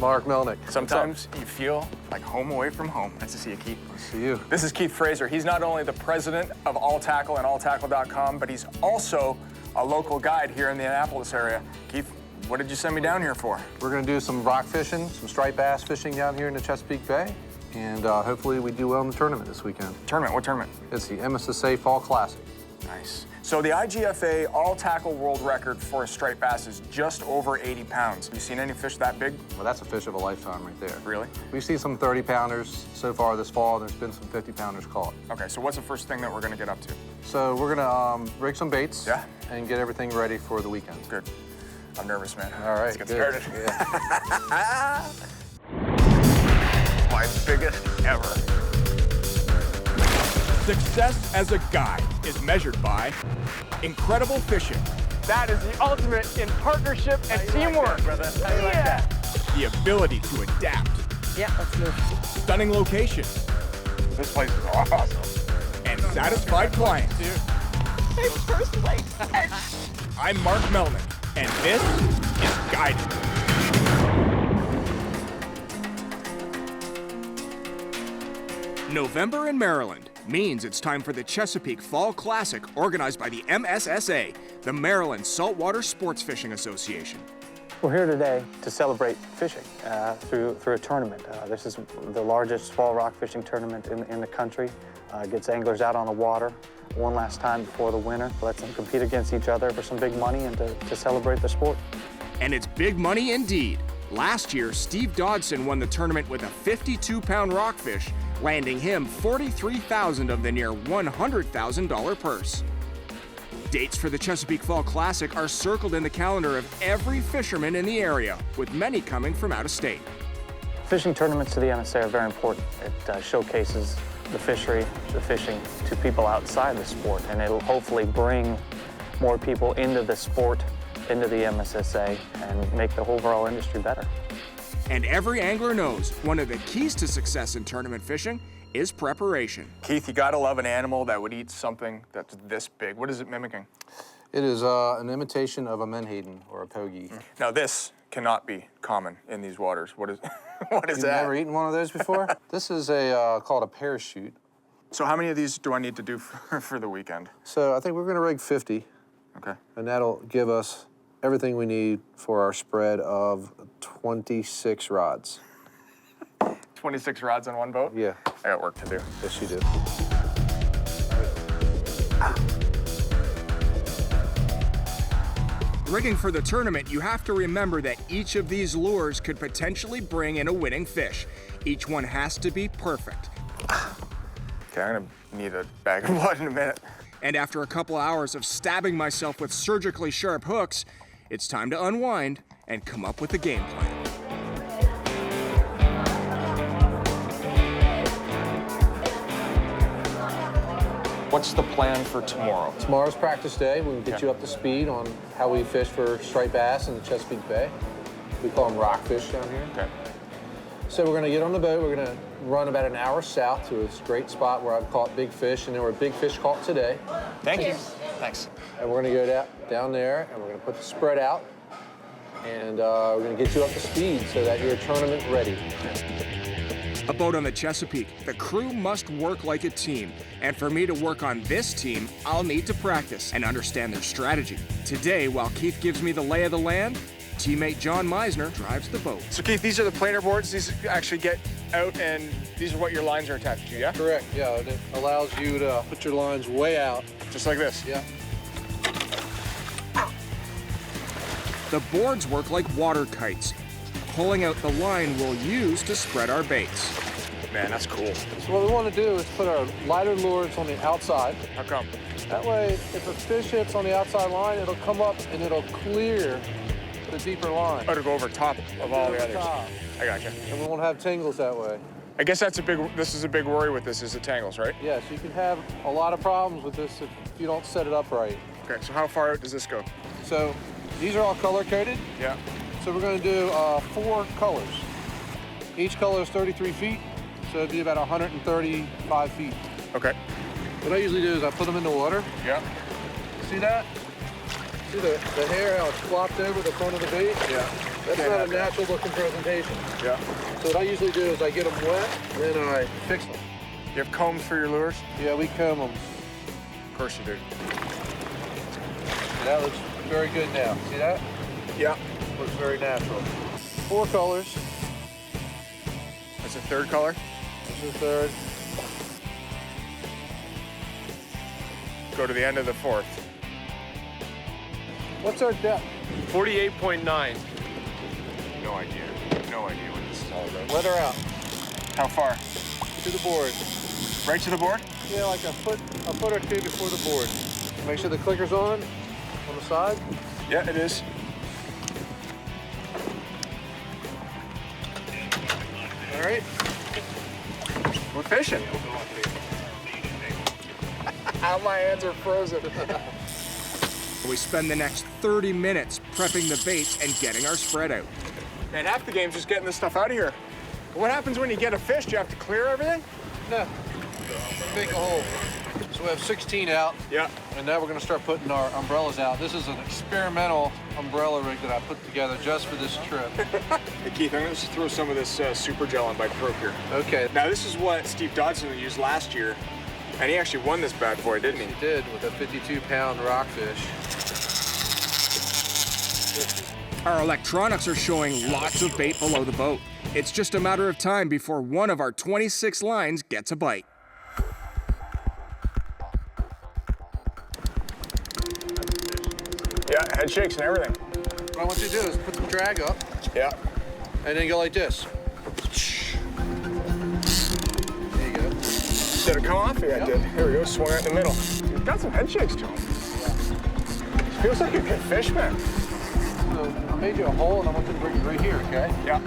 Mark Melnick. Sometimes you feel like home away from home. Nice to see you, Keith. Nice to see you. This is Keith Fraser. He's not only the president of All Tackle and alltackle.com, but he's also a local guide here in the Annapolis area. Keith, what did you send me down here for? We're going to do some rock fishing, some striped bass fishing down here in the Chesapeake Bay, and hopefully we do well in the tournament this weekend. Tournament? What tournament? It's the MSSA Fall Classic. Nice. So the IGFA all-tackle world record for a striped bass is just over 80 pounds. Have you seen any fish that big? Well, that's a fish of a lifetime right there. Really? We've seen some 30-pounders so far this fall, and there's been some 50-pounders caught. Okay, so what's the first thing that we're going to get up to? So we're going to rig some baits and get everything ready for the weekend. Good. I'm nervous, man. All right, let's get started. Yeah. My biggest ever. Success as a guide is measured by incredible fishing. That is the ultimate in partnership and teamwork. The ability to adapt. Yeah, let's move. Stunning locations. This place is awesome. And satisfied clients. Hey, first place. I'm Mark Melnick, and this is Guided. November in Maryland means it's time for the Chesapeake Fall Classic, organized by the MSSA, the Maryland Saltwater Sports Fishing Association. We're here today to celebrate fishing through a tournament. This is the largest fall rock fishing tournament in the country. Gets anglers out on the water one last time before the winter. Lets them compete against each other for some big money and to celebrate the sport. And it's big money indeed. Last year, Steve Dodson won the tournament with a 52-pound rockfish, landing him $43,000 of the near $100,000 purse. Dates for the Chesapeake Fall Classic are circled in the calendar of every fisherman in the area, with many coming from out of state. Fishing tournaments to the MSA are very important. It showcases the fishery, the fishing to people outside the sport, and it'll hopefully bring more people into the sport, into the MSSA, and make the overall industry better. And every angler knows one of the keys to success in tournament fishing is preparation. Keith, you gotta love an animal that would eat something that's this big. What is it mimicking? It is an imitation of a menhaden or a pogie. Now this cannot be common in these waters. What is, what is You've that? never eaten one of those before? This is called a parachute. So how many of these do I need to do for the weekend? So I think we're gonna rig 50. Okay. And that'll give us everything we need for our spread of 26 rods. 26 rods on one boat? Yeah. I got work to do. Yes, you do. Rigging for the tournament, you have to remember that each of these lures could potentially bring in a winning fish. Each one has to be perfect. Okay, I'm gonna need a bag of blood in a minute. And after a couple hours of stabbing myself with surgically sharp hooks, it's time to unwind and come up with a game plan. What's the plan for tomorrow? Tomorrow's practice day. We'll get you up to speed on how we fish for striped bass in the Chesapeake Bay. We call them rockfish down here. Okay. So we're gonna get on the boat. We're gonna run about an hour south to this great spot where I've caught big fish, and there were big fish caught today. Thank you. Thanks. And we're gonna go down there, and we're gonna put the spread out, and we're gonna get you up to speed so that you're tournament ready. A boat on the Chesapeake, the crew must work like a team. And for me to work on this team, I'll need to practice and understand their strategy. Today, while Keith gives me the lay of the land, teammate John Meisner drives the boat. So Keith, these are the planer boards. These actually get out, and these are what your lines are attached to, yeah? Correct, yeah. It allows you to put your lines way out. Just like this? Yeah. The boards work like water kites, pulling out the line we'll use to spread our baits. Man, that's cool. So what we want to do is put our lighter lures on the outside. How come? That way, if a fish hits on the outside line, it'll come up and it'll clear the deeper line. Oh, to go over top of all the others. Top. I gotcha. And we won't have tangles that way. I guess this is a big worry with this, is the tangles, right? Yes, you can have a lot of problems with this if you don't set it up right. Okay, so how far out does this go? So these are all color-coded. Yeah. So we're going to do 4 colors. Each color is 33 feet, so it'd be about 135 feet. Okay. What I usually do is I put them in the water. Yeah. See that? See the hair, how it's flopped over the front of the bait? Yeah. That's not a natural looking presentation. Yeah. So what I usually do is I get them wet, then I fix them. You have combs for your lures? Yeah, we comb them. Of course you do. That looks very good now. See that? Yeah. Looks very natural. 4 colors. That's a third color? This is the third. Go to the end of the fourth. What's our depth? 48.9. No idea. No idea what this is all about. Let her out. How far? To the board. Right to the board? Yeah, like a foot or two before the board. Make sure the clicker's on the side. Yeah, it is. All right. We're fishing. My hands are frozen. We spend the next 30 minutes prepping the baits and getting our spread out. Man, half the game's just getting this stuff out of here. What happens when you get a fish? Do you have to clear everything? No. Make a hole. So we have 16 out. Yeah. And now we're going to start putting our umbrellas out. This is an experimental umbrella rig that I put together just for this trip. Hey Keith, I'm going to throw some of this super gel on by Pro here. Okay. Now this is what Steve Dodson used last year, and he actually won this bad boy, didn't he? He did with a 52-pound rockfish. Our electronics are showing lots of bait below the boat. It's just a matter of time before one of our 26 lines gets a bite. Yeah, head shakes and everything. What I want you to do is put the drag up Yeah. and then go like this. There you go. Did it come off? Yeah, it did. Here we go, swung right in the middle. You've got some head shakes to him. Feels like a good fish, man. So I made you a hole and I want you to bring it right here, okay? Yeah.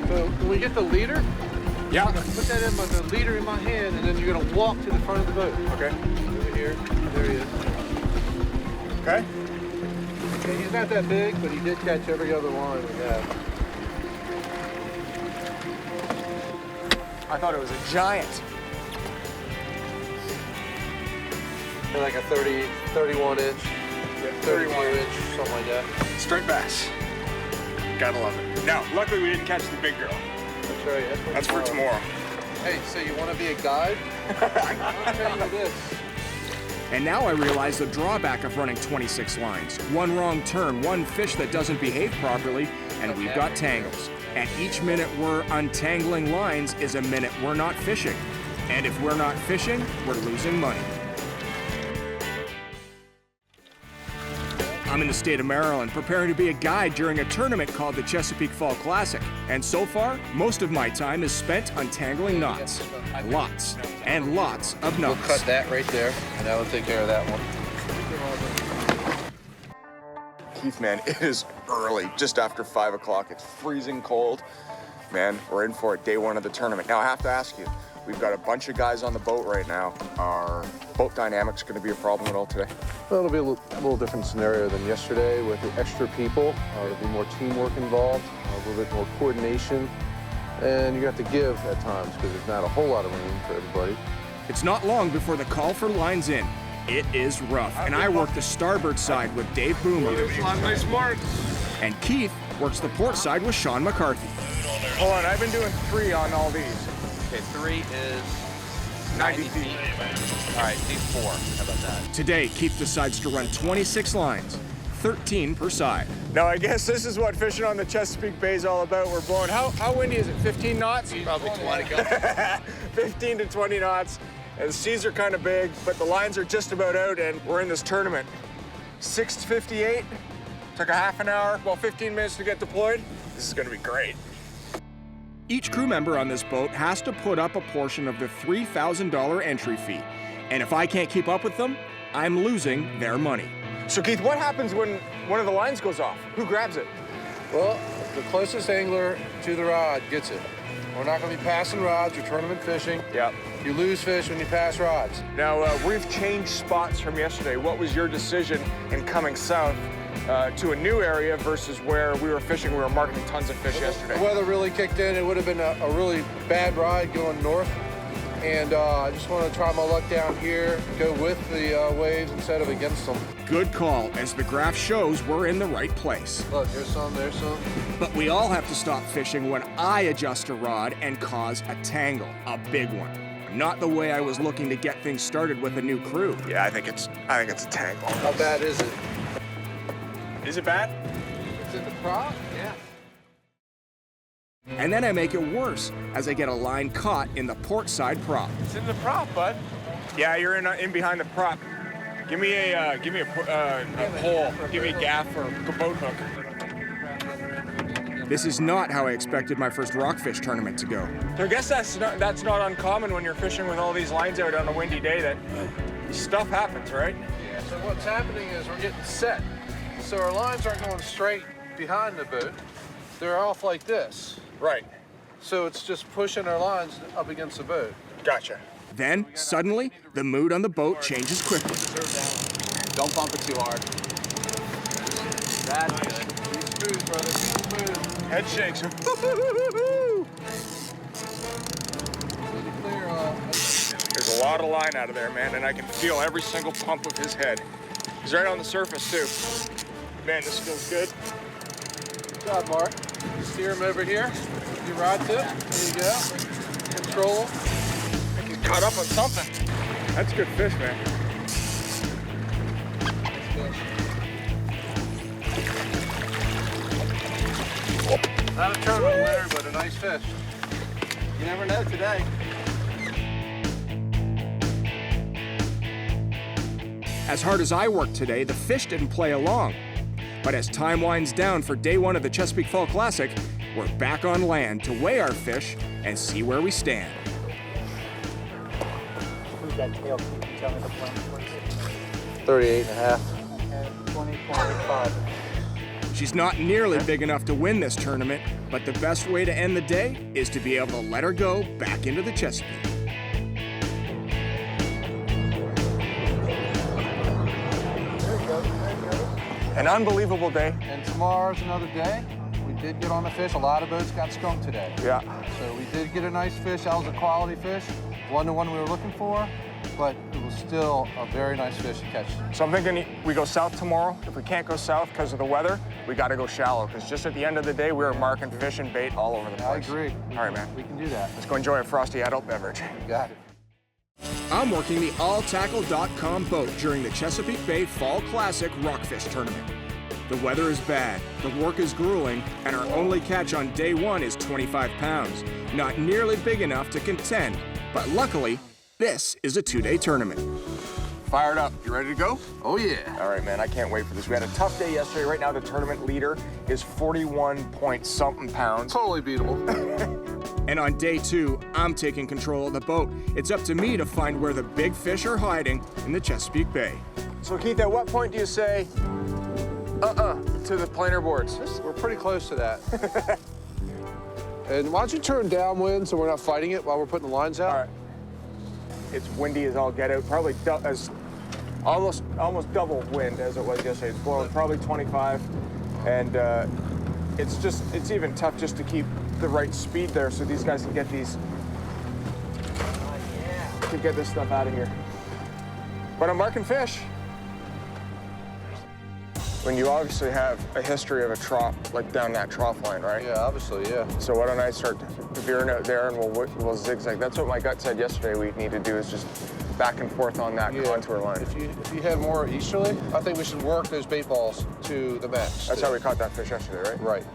So when we get the leader, Yeah. I'm gonna put that in the leader in my hand, and then you're gonna walk to the front of the boat. Okay. Over here. There he is. Okay. Okay, he's not that big, but he did catch every other line we have. I thought it was a giant. They're like a 31 inch, 31 inch, something like that. Straight bass. Gotta love it. Now, luckily we didn't catch the big girl. That's right. That's for tomorrow. Hey, so you want to be a guide? I'll tell you this. And now I realize the drawback of running 26 lines. One wrong turn, one fish that doesn't behave properly, and we've got tangles. And each minute we're untangling lines is a minute we're not fishing. And if we're not fishing, we're losing money. I'm in the state of Maryland preparing to be a guide during a tournament called the Chesapeake Fall Classic. And so far, most of my time is spent untangling knots. Lots and lots of knots. We'll cut that right there, and that will take care of that one. Keith, man, it is early, just after 5 o'clock. It's freezing cold. Man, we're in for it, day one of the tournament. Now, I have to ask you, we've got a bunch of guys on the boat right now. Are boat dynamics going to be a problem at all today? Well, it'll be a little different scenario than yesterday with the extra people. There'll be more teamwork involved, a little bit more coordination, and you have to give at times because there's not a whole lot of room for everybody. It's not long before the call for lines in. It is rough, and I work the starboard side with Dave Boomer. Nice mark. And Keith works the port side with Sean McCarthy. Hold on, I've been doing 3 on all these. Okay, 3 is 90 feet. All right, do 4. How about that? Today, Keith decides to run 26 lines, 13 per side. Now, I guess this is what fishing on the Chesapeake Bay is all about. We're blowing, how windy is it, 15 knots? Probably 20. 15 to 20 knots. And the seas are kind of big, but the lines are just about out, and we're in this tournament. 6:58, took a half an hour, well, 15 minutes to get deployed. This is gonna be great. Each crew member on this boat has to put up a portion of the $3,000 entry fee. And if I can't keep up with them, I'm losing their money. So Keith, what happens when one of the lines goes off? Who grabs it? Well, the closest angler to the rod gets it. We're not going to be passing rods or tournament fishing. Yeah. You lose fish when you pass rods. Now, we've changed spots from yesterday. What was your decision in coming south to a new area versus where we were fishing? We were marking tons of fish yesterday. The weather really kicked in. It would have been a really bad ride going north. and I just want to try my luck down here, go with the waves instead of against them. Good call, as the graph shows we're in the right place. Look, there's some, there's some. But we all have to stop fishing when I adjust a rod and cause a tangle, a big one. Not the way I was looking to get things started with a new crew. Yeah, I think it's a tangle. How bad is it? Is it bad? It's in the prop? Yeah. And then I make it worse as I get a line caught in the port side prop. It's in the prop, bud. Yeah, you're in behind the prop. Give me a pole. Give me a gaff or a boat hook. This is not how I expected my first rockfish tournament to go. So I guess that's not uncommon when you're fishing with all these lines out on a windy day, that stuff happens, right? Yeah, so what's happening is we're getting set. So our lines aren't going straight behind the boat. They're off like this. Right. So it's just pushing our lines up against the boat. Gotcha. Then, suddenly, the mood on the boat changes quickly. Don't bump it too hard. That's good. Be smooth, brother, be smooth. Head shakes. There's a lot of line out of there, man, and I can feel every single pump of his head. He's right on the surface, too. Man, this feels good. Good job, Mark. Steer him over here. Your rod tip. There you go. Control. I think he's caught up on something. That's good fish, man. Not a tournament winner, but a nice fish. You never know today. As hard as I worked today, the fish didn't play along. But as time winds down for day one of the Chesapeake Fall Classic, we're back on land to weigh our fish and see where we stand. Who's that tail? Can you tell me the plan, please? 38 and a half. And 20.5. She's not nearly big enough to win this tournament, but the best way to end the day is to be able to let her go back into the Chesapeake. An unbelievable day. And tomorrow's another day. We did get on the fish. A lot of boats got skunked today. Yeah. So we did get a nice fish. That was a quality fish. One to one we were looking for, but it was still a very nice fish to catch. So I'm thinking we go south tomorrow. If we can't go south because of the weather, we got to go shallow, because just at the end of the day, we were marking fish and bait all over the I place. agree. All right, man. We can do that. Let's go enjoy a frosty adult beverage. You got it. I'm working the alltackle.com boat during the Chesapeake Bay Fall Classic Rockfish Tournament. The weather is bad, the work is grueling, and our only catch on day one is 25 pounds. Not nearly big enough to contend, but luckily, this is a 2-day tournament. Fired up. You ready to go? Oh, yeah. All right, man. I can't wait for this. We had a tough day yesterday. Right now, the tournament leader is 41-point-something pounds. Totally beatable. And on day two, I'm taking control of the boat. It's up to me to find where the big fish are hiding in the Chesapeake Bay. So, Keith, at what point do you say, to the planer boards? We're pretty close to that. And why don't you turn downwind so we're not fighting it while we're putting the lines out? All right. It's windy as all get out. Probably almost double wind as it was yesterday. It's blowing probably 25, and it's even tough just to keep the right speed there so these guys can get this stuff out of here. But I'm marking fish. When you obviously have a history of a trough, like down that trough line, right? Yeah, obviously, yeah. So why don't I start veering out there and we'll zigzag. That's what my gut said yesterday we need to do, is just back and forth on that contour line. If you head more easterly, I think we should work those bait balls to the max. That's how we caught that fish yesterday, right? Right.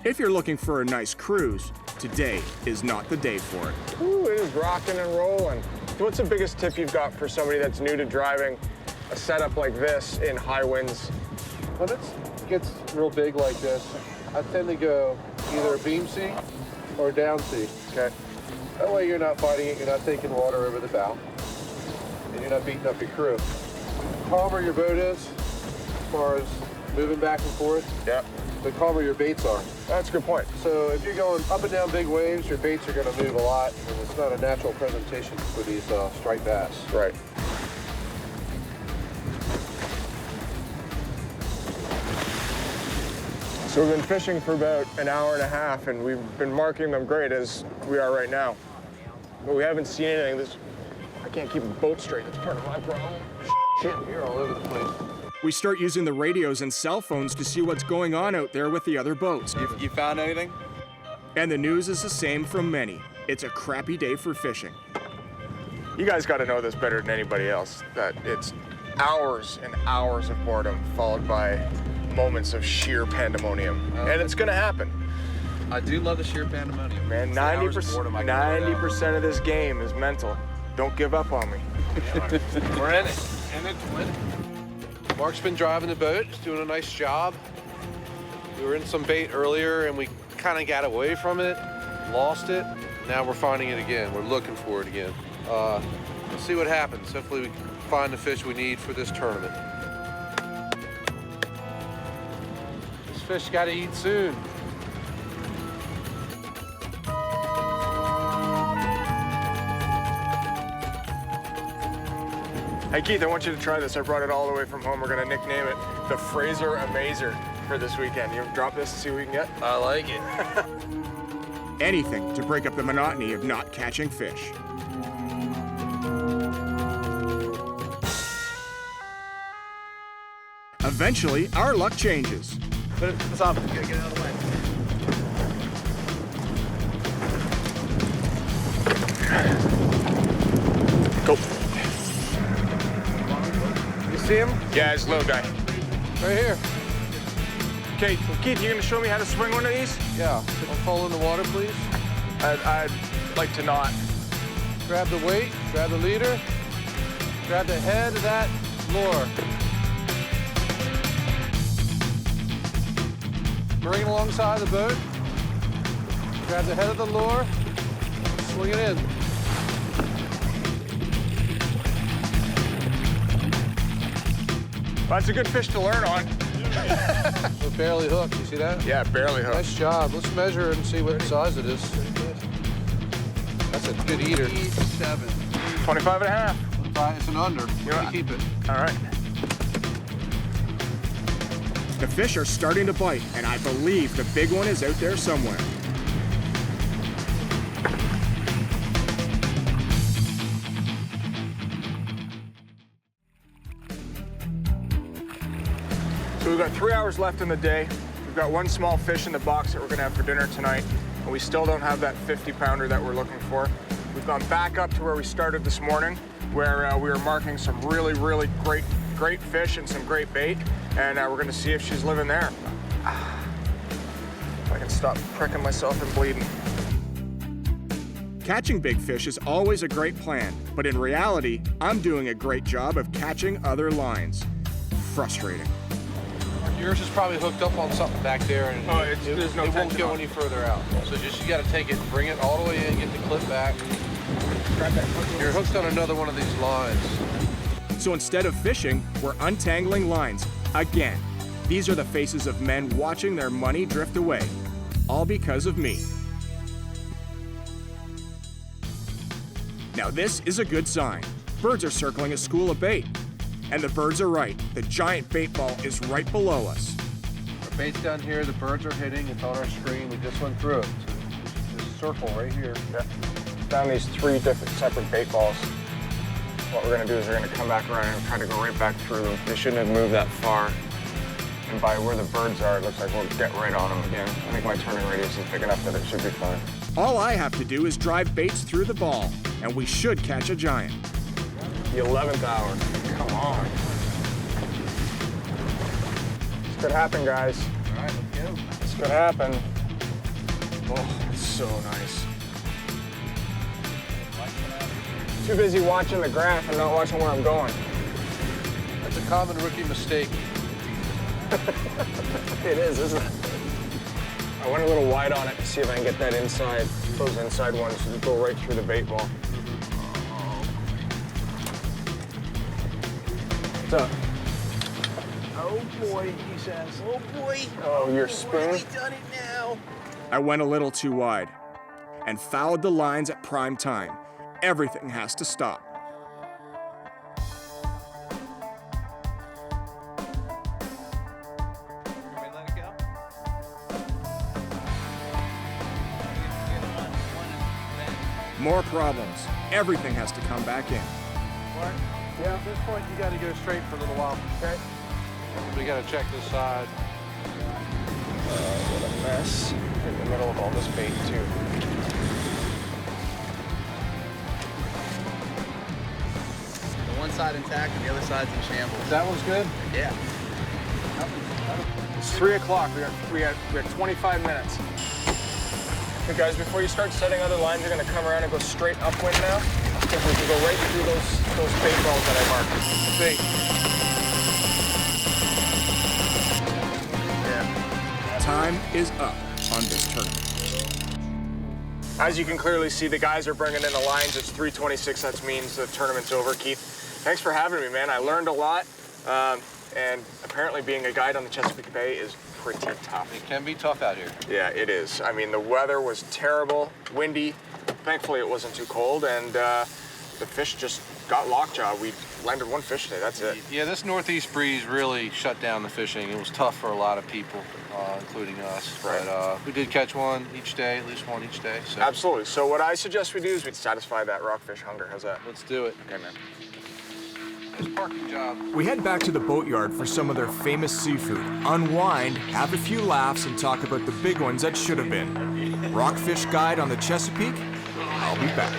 If you're looking for a nice cruise, today is not the day for it. Ooh, it is rocking and rolling. What's the biggest tip you've got for somebody that's new to driving a setup like this in high winds? When it gets real big like this, I tend to go either a beam seat or a down seat. Okay. That way you're not fighting it, you're not taking water over the bow, and you're not beating up your crew. The calmer your boat is, as far as moving back and forth, Yeah. the calmer your baits are. That's a good point. So if you're going up and down big waves, your baits are going to move a lot, and it's not a natural presentation for these striped bass. Right. So we've been fishing for about an hour and a half, and we've been marking them great as we are right now. but we haven't seen anything. I can't keep a boat straight. That's part of my problem. Shit, you're all over the place. We start using the radios and cell phones to see what's going on out there with the other boats. You found anything? And the news is the same from many. It's a crappy day for fishing. You guys got to know this better than anybody else, that it's hours and hours of boredom followed by moments of sheer pandemonium. And it's going to happen. I do love the sheer pandemonium. Man, It's the hours of boredom I can live without. 90% of this game is mental. Don't give up on me. We're in it. In it to win it. Mark's been driving the boat. He's doing a nice job. We were in some bait earlier and we kind of got away from it, lost it. Now we're finding it again. We're looking for it again. We'll see what happens. Hopefully we can find the fish we need for this tournament. This fish got to eat soon. Hey Keith, I want you to try this. I brought it all the way from home. We're gonna nickname it the Fraser Amazer for this weekend. You drop this and see what we can get? I like it. Anything to break up the monotony of not catching fish. Eventually, our luck changes. Put it to the top. Get it out of the way. Go. You see him? Yeah, it's a little guy. Right here. Okay, Keith, you gonna show me how to swing one of these? Yeah. Don't fall in the water, please. I'd like to not. Grab the weight, grab the leader, grab the head of that lure. Bring it alongside the boat. Grab the head of the lure, swing it in. Well, that's a good fish to learn on. We're barely hooked, you see that? Yeah, barely hooked. Nice job. Let's measure and see what size it is. That's a good eater. 7. 25 and a half. It's an under. You know, Keep it. All right. The fish are starting to bite, and I believe the big one is out there somewhere. So we've got 3 hours left in the day. We've got one small fish in the box that we're gonna have for dinner tonight, and we still don't have that 50-pounder that we're looking for. We've gone back up to where we started this morning, where we were marking some really, really great fish and some great bait, and we're gonna see if she's living there. If I can stop pricking myself and bleeding. Catching big fish is always a great plan, but in reality, I'm doing a great job of catching other lines. Frustrating. Yours is probably hooked up on something back there, and there's no it won't tension go on any further out. So just you got to take it, bring it all the way in, get the clip back. You're hooked on another one of these lines. So instead of fishing, we're untangling lines again. These are the faces of men watching their money drift away, all because of me. Now this is a good sign. Birds are circling a school of bait. And the birds are right. The giant bait ball is right below us. Our bait's down here, the birds are hitting, it's on our screen, we just went through it. So this circle right here. Yeah. Found these 3 different separate bait balls. What we're gonna do is we're gonna come back around and try to go right back through them. They shouldn't have moved that far. And by where the birds are, it looks like we'll get right on them again. I think my turning radius is big enough that it should be fine. All I have to do is drive baits through the ball, and we should catch a giant. The 11th hour. Come on. This could happen, guys. All right, let's go. This could happen. Oh, it's so nice. Too busy watching the graph and not watching where I'm going. That's a common rookie mistake. It is, isn't it? I went a little wide on it to see if I can get that inside, those inside ones to go right through the bait ball. What's up? Oh boy, he says. Oh boy. Oh, your spoon? Really done it now. I went a little too wide and fouled the lines at prime time. Everything has to stop. Can we let it go? More problems. Everything has to come back in. Mark? Yeah. At this point, you got to go straight for a little while. Okay. We got to check this side. What a mess in the middle of all this bait, too. The one side intact and the other side's in shambles. That one's good? Yeah. It's 3 o'clock. We have 25 minutes. Hey guys, before you start setting other lines, you're gonna come around and go straight upwind now. Because we can go right through those bait balls that I marked. Bait. Yeah. Time is up on this tournament. As you can clearly see, the guys are bringing in the lines. It's 3:26. That means the tournament's over. Keith, thanks for having me, man. I learned a lot. And apparently being a guide on the Chesapeake Bay is pretty tough. It can be tough out here. Yeah, it is. I mean, the weather was terrible, windy. Thankfully, it wasn't too cold, and the fish just got lockjaw. We landed one fish today, that's it. Yeah, this northeast breeze really shut down the fishing. It was tough for a lot of people, including us. Right. But we did catch one each day, at least one each day. So. Absolutely. So what I suggest we do is we satisfy that rockfish hunger. How's that? Let's do it. Okay, man. Nice parking job. We head back to the boatyard for some of their famous seafood, unwind, have a few laughs, and talk about the big ones that should have been. Rockfish guide on the Chesapeake? I'll be back.